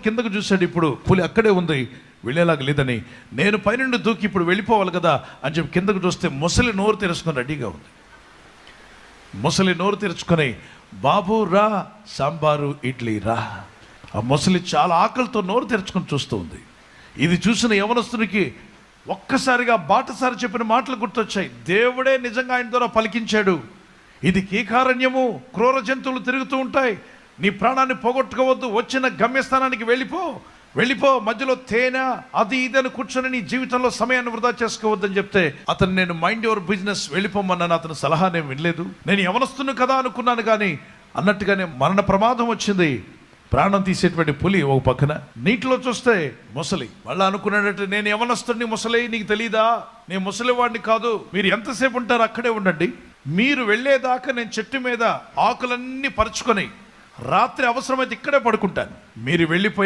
కిందకు చూశాడు. ఇప్పుడు పులి అక్కడే ఉంది, వెళ్ళేలాగా లేదని. నేను పైనుండి దూకి ఇప్పుడు వెళ్ళిపోవాలి కదా అని చెప్పి కిందకు చూస్తే ముసలి నోరు తెరుచుకొని రెడీగా ఉంది. ముసలి నోరు తెరుచుకొని, బాబు రా, సాంబారు ఇడ్లీ రా. ఆ ముసలి చాలా ఆకలితో నోరు తెరుచుకొని చూస్తూ ఉంది. ఇది చూసిన యవనస్తునికి ఒక్కసారిగా బాటసారి చెప్పిన మాటలు గుర్తొచ్చాయి. దేవుడే నిజంగా ఆయన ద్వారా పలికించాడు. ఇది కీకారణ్యము, క్రూర జంతువులు తిరుగుతూ ఉంటాయి, నీ ప్రాణాన్ని పోగొట్టుకోవద్దు, వచ్చిన గమ్యస్థానానికి వెళ్ళిపో, మధ్యలో తేనె అది ఇదని కూర్చొని నీ జీవితంలో సమయాన్ని వృధా చేసుకోవద్దని చెప్తే అతను, నేను మైండ్ యువర్ బిజినెస్ వెళ్ళిపోమన్నాను. అతని సలహా నేను వినలేదు. నేను యవనస్తును కదా అనుకున్నాను, కానీ అన్నట్టుగానే మరణ ప్రమాదం వచ్చింది. ప్రాణం తీసేటువంటి పులి ఒక పక్కన, నీటిలో చూస్తే ముసలి. మళ్ళీ అనుకున్నాడంటే, నేను యవనస్తుడిని, ముసలి నీకు తెలీదా, నేను ముసలివాడిని కాదు, మీరు ఎంతసేపు ఉంటారు అక్కడే ఉండండి, మీరు వెళ్ళేదాకా నేను చెట్టు మీద ఆకులన్నీ పరుచుకొని రాత్రి అవసరమైతే ఇక్కడే పడుకుంటాను, మీరు వెళ్ళిపోయి